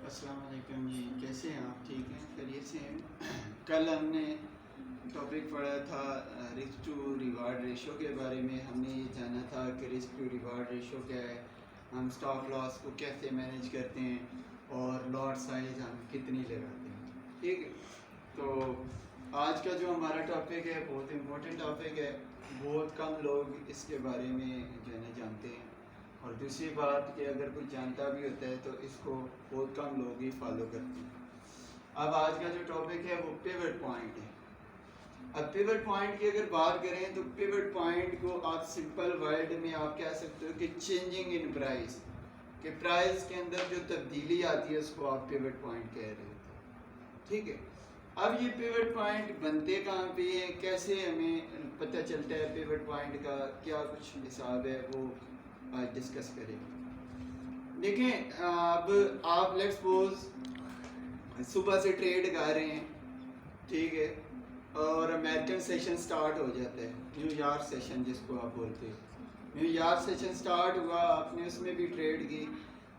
अस्सलाम वालेकुम जी, कैसे हैं आप? ठीक हैं, खैरियत से हैं? कल हमने टॉपिक पढ़ा था रिस्क टू रिवार्ड रेशो के बारे में। हमने ये जाना था कि रिस्क टू रिवार्ड रेशो क्या है, हम स्टॉप लॉस को कैसे मैनेज करते हैं और लॉट साइज हम कितनी लगाते हैं। ठीक है, तो आज का जो हमारा टॉपिक है बहुत इम्पोर्टेंट टॉपिक है। बहुत कम लोग इसके बारे में जो है ना जानते हैं, और दूसरी बात कि अगर कोई जानता भी होता है तो इसको बहुत कम लोग ही फॉलो करते हैं। अब आज का जो टॉपिक है वो पिवट पॉइंट है। अब पिवट पॉइंट की अगर बात करें तो पिवट पॉइंट को आप सिंपल वर्ड में आप कह सकते हो कि चेंजिंग इन प्राइस, कि प्राइस के अंदर जो तब्दीली आती है उसको आप पिवट पॉइंट कह रहे होते हैं। ठीक है, अब ये पिवट पॉइंट बनते कहाँ पे हैं, कैसे हमें पता चलता है पिवट पॉइंट का, क्या कुछ हिसाब है, वो आज डिस्कस करेंगे। देखें, अब आप लेट्स सपोज सुबह से ट्रेड कर रहे हैं, ठीक है, और अमेरिकन सेशन स्टार्ट हो जाता है, न्यूयॉर्क सेशन जिसको आप बोलते हैं। न्यूयॉर्क सेशन स्टार्ट हुआ, आपने उसमें भी ट्रेड की।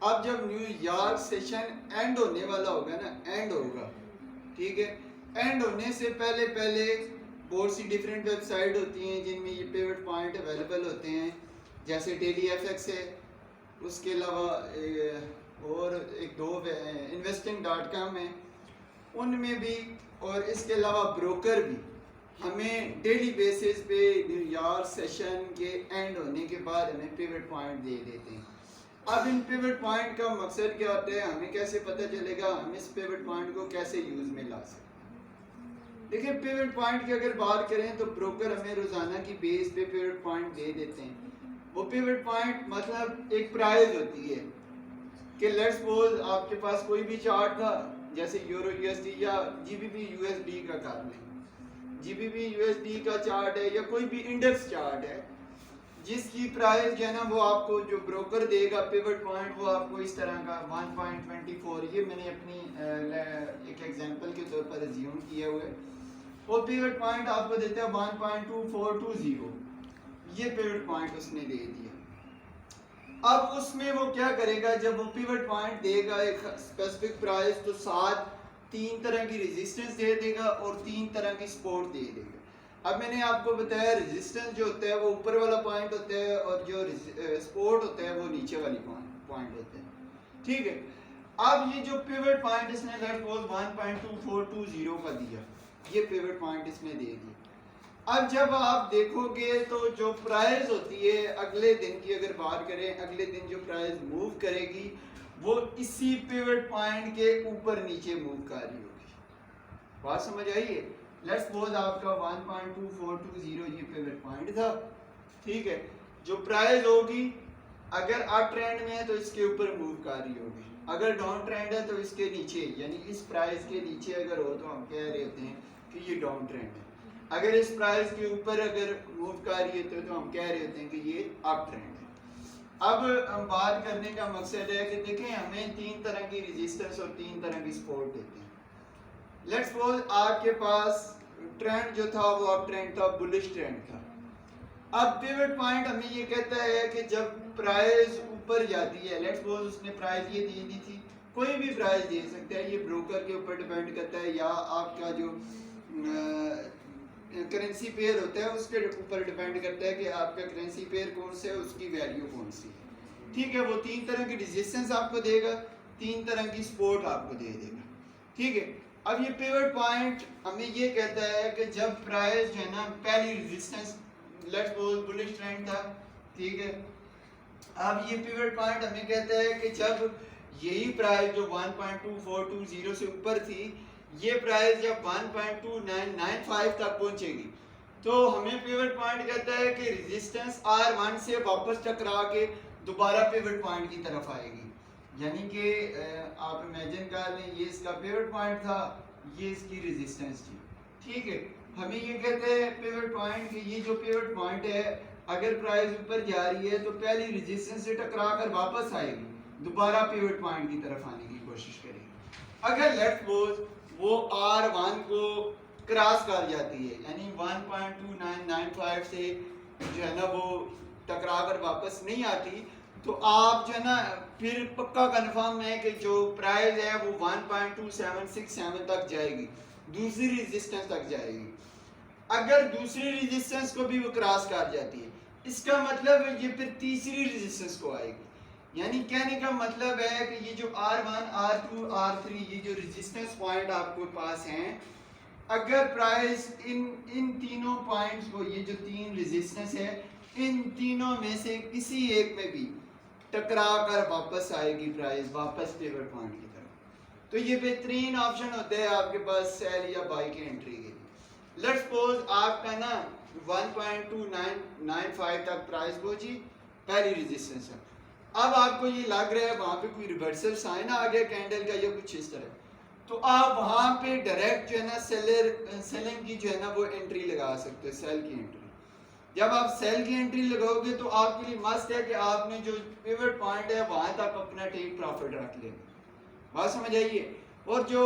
अब जब न्यूयॉर्क सेशन एंड होने वाला होगा ना, एंड होगा, ठीक है, एंड होने से पहले पहले बहुत सी डिफरेंट वेबसाइट होती हैं जिनमें ये पिवट पॉइंट अवेलेबल होते हैं, जैसे डेली एफएक्स है, उसके अलावा और एक दो investing.com है, उनमें भी, और इसके अलावा ब्रोकर भी हमें डेली बेसिस पे न्यूयॉर्क सेशन के एंड होने के बाद हमें पिवट पॉइंट दे देते हैं। अब इन पिवट पॉइंट का मकसद क्या होता है, हमें कैसे पता चलेगा, हम इस पिवट पॉइंट को कैसे यूज में ला सकते हैं। देखिए, पिवट पॉइंट की अगर बात करें तो ब्रोकर हमें रोजाना की बेस पे पिवट पॉइंट दे देते हैं। वो पिवट पॉइंट मतलब एक प्राइस होती है कि लेट्स सपोज आपके पास कोई भी चार्ट था, जैसे यूरो यूएसडी या जीबीपी यूएसडी का कर लें, जीबीपी यूएसडी का चार्ट है या कोई भी इंडेक्स चार्ट है, जिसकी प्राइस जो है ना वो आपको जो ब्रोकर देगा पिवट पॉइंट, वो आपको इस तरह का 1.24, ये मैंने अपनी एक एग्जांपल के तौर पर अज्यूम किया हुआ है, वो पिवट पॉइंट आपको देता है 1.2420, ये पिवट पॉइंट उसने दे दिया। अब उसमें वो क्या करेगा, जब वो पिवट पॉइंट देगा एक स्पेसिफिक प्राइस, तो साथ तीन तरह की रेजिस्टेंस दे देगा और तीन तरह की सपोर्ट दे देगा। अब मैंने आपको बताया रेजिस्टेंस जो होता है वो ऊपर वाला पॉइंट होता है, और जो सपोर्ट होता है वो नीचे वाली पॉइंट होता है। ठीक है, अब ये जो पिवट पॉइंट इसने लेट्स सपोज 1.2420 का दिया, ये पिवट पॉइंट इसने दे दिया। अब जब आप देखोगे तो जो प्राइस होती है अगले दिन की अगर बात करें, अगले दिन जो प्राइस मूव करेगी वो इसी पिवट पॉइंट के ऊपर नीचे मूव कर रही होगी। बात समझ आई है? लेट्स सपोज आपका 1.2420 ये पिवट पॉइंट था, ठीक है, जो प्राइस होगी अगर अप ट्रेंड में है तो इसके ऊपर मूव कर रही होगी, अगर डाउन ट्रेंड है तो इसके नीचे, यानी इस प्राइस के नीचे अगर हो तो हम कह रहे होते हैं कि ये डाउन ट्रेंड है, अगर इस प्राइस के ऊपर अगर मूव कर रही है तो हम कह रहे होते हैं कि ये अप ट्रेंड है। अब हम बात करने का मकसद है कि देखें, हमें तीन तरह की रेजिस्टेंस और तीन तरह की सपोर्ट देते हैं। लेट्स सपोज आपके पास ट्रेंड जो था वो अप ट्रेंड था, बुलिश ट्रेंड था। अब पिवट पॉइंट हमें ये कहता है कि जब प्राइस ऊपर जाती है, लेट्स सपोज उसने प्राइस ये दे दी थी, कोई भी प्राइस दे सकता है, ये ब्रोकर के ऊपर डिपेंड करता है या आपका जो करेंसी पेयर होता है उसके ऊपर डिपेंड करता है कि आपका करेंसी पेयर कौन सा है, उसकी वैल्यू कौन सी है। ठीक है, वो तीन तरह की रेजिस्टेंस आपको देगा, तीन तरह की सपोर्ट आपको दे देगा। ठीक है, अब ये पिवट पॉइंट हमें ये कहता है कि जब प्राइस जो है ना, पहली resistance let's suppose bullish trend था, ठीक है, अब ये पिवट पॉइंट हमें कहता है कि जब यही प्राइस जो 1.2420 से ऊपर थी, ये प्राइस जब 1.2995 तक पहुंचेगी तो हमें पिवट पॉइंट कहता है कि रेजिस्टेंस R1 से वापस टकरा के दोबारा पिवट पॉइंट की तरफ आएगी। यानी कि आप इमेजिन कर लें, ये इसका पिवट पॉइंट था, ये इसकी रेजिस्टेंस थी। ठीक है, हमें ये कहते हैं पिवट पॉइंट कि ये जो पिवट पॉइंट है अगर प्राइस ऊपर जा रही है तो पहली रेजिस्टेंस से टकरा कर वापस आएगी, दोबारा पिवट पॉइंट की तरफ आने की कोशिश करेगी। अगर लेट्स सपोज वो R1 को क्रॉस कर जाती है, यानी 1.2995 से जो है ना वो टकरा कर वापस नहीं आती, तो आप जो है ना फिर पक्का कंफर्म है कि जो प्राइस है वो 1.2767 तक जाएगी, दूसरी रेजिस्टेंस तक जाएगी। अगर दूसरी रेजिस्टेंस को भी वो क्रॉस कर जाती है, इसका मतलब ये फिर तीसरी रेजिस्टेंस को आएगी। यानी कहने का मतलब है कि ये जो R1, R2, R3 ये जो रेजिस्टेंस पॉइंट आपके पास हैं, अगर प्राइस इन तीनों पॉइंट्स को, ये जो तीन रेजिस्टेंस है, इन तीनों में से किसी एक में भी टकरा कर वापस आएगी प्राइस, वापस पिवट पॉइंट की तरफ, तो ये बेहतरीन ऑप्शन होते हैं आपके पास सेल या बाई की एंट्री के लिए। लेट्स सपोज आपका ना 1.2995 तक प्राइस पहुंची, पहली रेजिस्टेंस है। अब आपको ये लग रहा है वहां पे कोई रिवर्सल साइन आ गया कैंडल का या कुछ इस तरह, तो आप वहां पे डायरेक्ट जो है ना सेलिंग की जो है ना वो एंट्री लगा सकते हो, सेल की एंट्री। जब आप सेल की एंट्री लगाओगे तो आपके लिए मस्ट है कि आपने जो पिवट पॉइंट है वहां तक अपना टेक प्रॉफिट रख लेना, बात समझ आइए। और जो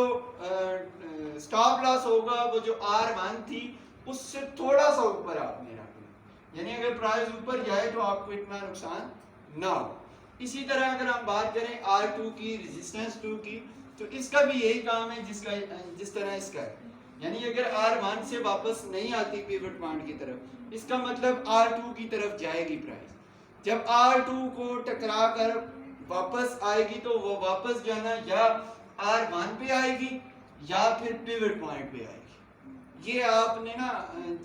स्टॉप लॉस होगा वो जो R1 थी उससे थोड़ा सा ऊपर आपने रखना, यानी अगर प्राइस ऊपर जाए तो आपको इतना नुकसान ना हो। इसी तरह अगर हम बात करें R2 की, रेजिस्टेंस 2 की, तो इसका भी यही काम है जिस तरह इसका है। यानी अगर R1 से वापस नहीं आती पिवट पॉइंट की तरफ, इसका मतलब R2 की तरफ जाएगी प्राइस। जब R2 को टकरा कर वापस आएगी तो वो वापस जो है ना या R1 पे आएगी या फिर पिवट पॉइंट पे आएगी। ये आपने ना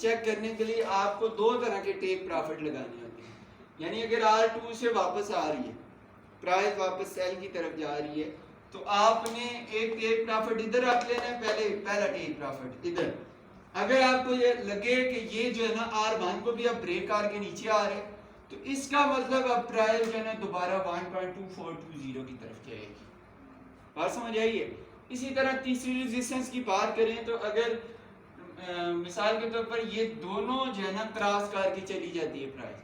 चेक करने के लिए आपको दो तरह के टेक प्रॉफिट लगाने होते हैं। यानी अगर R2 से वापस आ रही है प्राइस, वापस सेल की तरफ जा रही है, तो आपने एक टेक प्रॉफिट इधर रख लेना है, पहला टेक प्रॉफिट इधर। अगर आपको ये लगे कि ये जो है ना R1 को भी अब ब्रेक करके नीचे आ रहे, तो इसका मतलब अब प्राइस जो है ना दोबारा 1.2420 की तरफ जाएगी, बात समझ आइए। इसी तरह तीसरी रेजिस्टेंस की बात करें तो अगर मिसाल के तौर पर ये दोनों जो है ना क्रॉस करके चली जाती है प्राइस,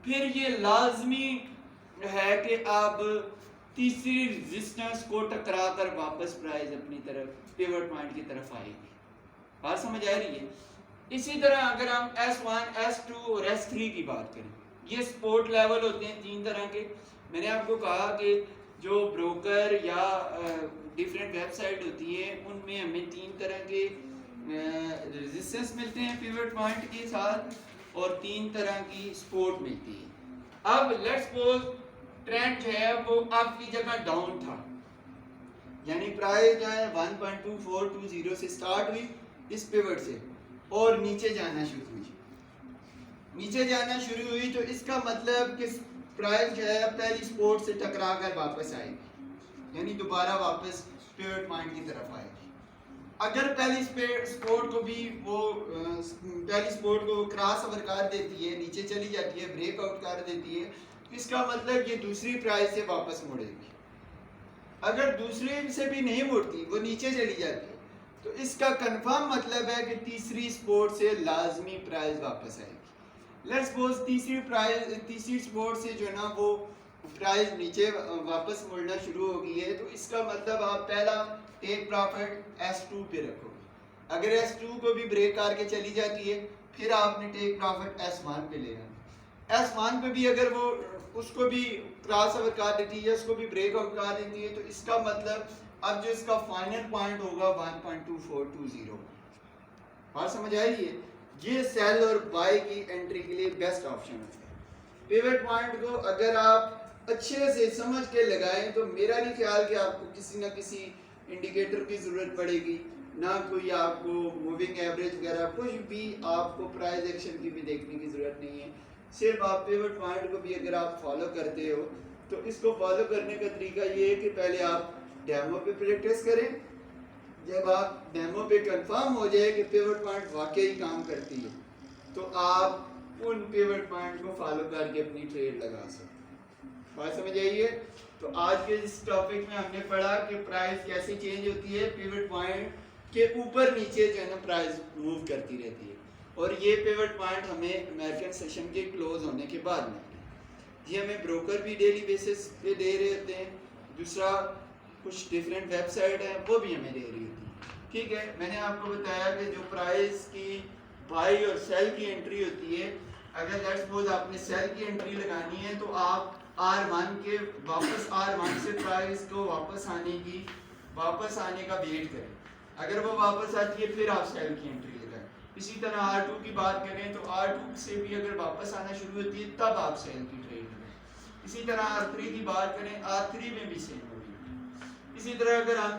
फिर ये लाजमी है कि अब तीसरी रेजिस्टेंस को टकरा कर वापस प्राइस अपनी तरफ पिवट पॉइंट की तरफ आएगी, बात समझ आ रही है। इसी तरह अगर हम S1, S2 और S3 की बात करें, ये सपोर्ट लेवल होते हैं तीन तरह के। मैंने आपको कहा कि जो ब्रोकर या डिफरेंट वेबसाइट होती है उनमें हमें तीन तरह के रेजिस्टेंस मिलते हैं पिवट पॉइंट के साथ, और तीन तरह की सपोर्ट मिलती है। अब लेट्स सपोज ट्रेंड जो है वो आपकी जगह डाउन था, यानी प्राइस जो है 1.2420 से स्टार्ट हुई इस पिवट से और नीचे जाना शुरू हुई, तो इसका मतलब कि प्राइस जो है पहली सपोर्ट से टकरा कर वापस आएगी, यानी दोबारा वापस पिवट पॉइंट की तरफ आएगी। अगर पहली सपोर्ट को क्रॉस ओवर कर देती है, नीचे चली जाती है, ब्रेकआउट कर देती है, इसका मतलब ये दूसरी प्राइस से वापस मुड़ेगी। अगर दूसरी से भी नहीं मुड़ती, वो नीचे चली जाती है, तो इसका कंफर्म मतलब है कि तीसरी सपोर्ट से लाजमी प्राइस वापस आएगी। लेट्स सपोज तीसरी सपोर्ट से जो है ना वो प्राइस नीचे वापस मुड़ना शुरू हो गई है, तो इसका मतलब आप पहला टेक प्रॉफिट S2 पे रखोगे। अगर S2 को भी ब्रेक करके चली जाती है, फिर आपने टेक प्रॉफिट S1 पे लेना। S1 पे भी अगर वो उसको भी क्रॉस ओवर कर देती है, उसको भी ब्रेक आउट कर देती है, तो इसका मतलब अब जो इसका फाइनल पॉइंट होगा 1.2420, बात समझ आ रही है। ये सेल और बाय की एंट्री के लिए बेस्ट ऑप्शन है। पिवट पॉइंट को अगर आप अच्छे से समझ के लगाएं तो मेरा नहीं ख्याल कि आपको किसी ना किसी इंडिकेटर की ज़रूरत पड़ेगी, ना कोई आपको मूविंग एवरेज वगैरह कुछ भी, आपको प्राइस एक्शन की भी देखने की ज़रूरत नहीं है। सिर्फ आप पिवट पॉइंट को भी अगर आप फॉलो करते हो तो इसको फॉलो करने का तरीका ये है कि पहले आप डेमो पे प्रैक्टिस करें। जब आप डेमो पे कंफर्म हो जाए कि पिवट पॉइंट वाकई काम करती है, तो आप उन पिवट पॉइंट को फॉलो करके अपनी ट्रेड लगा सकते हैं, बात समझ आइए। तो आज के इस टॉपिक में हमने पढ़ा कि प्राइस कैसे चेंज होती है, पिवट पॉइंट के ऊपर नीचे जो है ना प्राइस मूव करती रहती है, और ये पिवट पॉइंट हमें अमेरिकन सेशन के क्लोज होने के बाद मिलते हैं। ये हमें ब्रोकर भी डेली बेसिस पे दे रहे होते हैं, दूसरा कुछ डिफरेंट वेबसाइट है वो भी हमें दे रही होती है, ठीक है। मैंने आपको बताया कि जो प्राइस की बाई और सेल की एंट्री होती है, अगर लेट्स सपोज आपने सेल की एंट्री लगानी है तो आप R1 के वापस R1 से प्राइस को वापस आने का वेट करें। अगर वो वापस आती है फिर आप सेल की एंट्री लगाएं। इसी तरह R2 की बात करें तो R2 से भी अगर वापस आना शुरू होती है तब आप सेल की ट्रेड लगाएं। इसी तरह R3 की बात करें, R3 में भी सेम होगी। इसी तरह अगर हम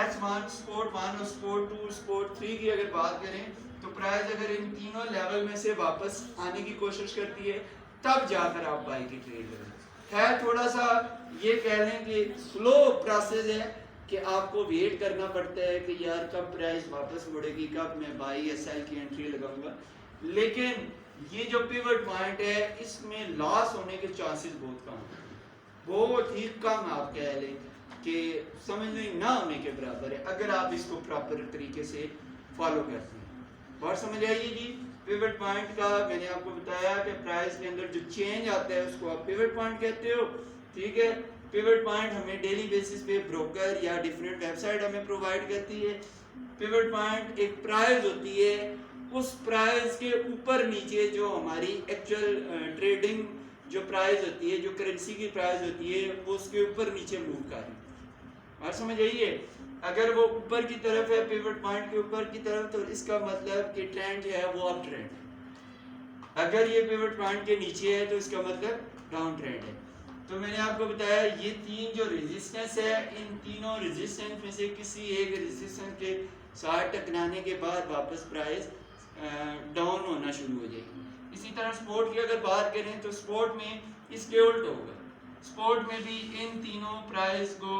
S1, स्पोर्ट 1 और स्पोर्ट 2, स्पोर्ट 3 की अगर बात करें तो प्राइस अगर इन तीनों लेवल में से वापस आने की कोशिश करती है तब जाकर आप बाई की ट्रेड करें। खैर थोड़ा सा ये कह लें कि स्लो प्रोसेस है कि आपको वेट करना पड़ता है कि यार कब प्राइस वापस मुड़ेगी, कब मैं बाई या सेल की एंट्री लगाऊंगा। लेकिन ये जो पिवट पॉइंट है इसमें लॉस होने के चांसेस बहुत कम है, बहुत ही कम आप कह लें कि समझने ना होने के बराबर है अगर आप इसको प्रॉपर तरीके से फॉलो करते हैं। बात समझ आइए जी। पिवट पॉइंट का मैंने आपको बताया कि प्राइस के अंदर जो चेंज आता है उसको आप पिवट पॉइंट कहते हो, ठीक है। पिवट पॉइंट हमें डेली बेसिस पे ब्रोकर या डिफरेंट वेबसाइट हमें प्रोवाइड करती है। पिवट पॉइंट एक प्राइस होती है, उस प्राइस के ऊपर नीचे जो हमारी एक्चुअल ट्रेडिंग जो प्राइस होती है, जो करेंसी की प्राइस होती है, वो उसके ऊपर नीचे मूव कर रही है। बात समझ आइए। अगर वो ऊपर की तरफ है, पिवट पॉइंट के ऊपर की तरफ, तो इसका मतलब कि ट्रेंड जो है वो अप ट्रेंड है। अगर ये पिवट पॉइंट के नीचे है तो इसका मतलब डाउन ट्रेंड है। तो मैंने आपको बताया ये तीन जो रेजिस्टेंस है, इन तीनों रेजिस्टेंस में से किसी एक रेजिस्टेंस के साथ टकराने के बाद वापस प्राइस डाउन होना शुरू हो जाएगी। इसी तरह स्पोर्ट की अगर बात करें तो स्पोर्ट में इसके उल्ट होगा। स्पोर्ट में भी इन तीनों प्राइस को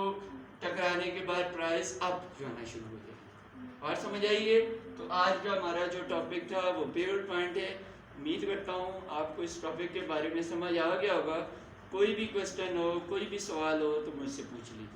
टकराने के बाद प्राइस अप जाना शुरू हो जाएगी। और समझ आइए। तो आज का हमारा जो टॉपिक था वो पिवट पॉइंट है। उम्मीद करता हूँ आपको इस टॉपिक के बारे में समझ आ गया होगा। कोई भी क्वेश्चन हो, कोई भी सवाल हो तो मुझसे पूछ लीजिए।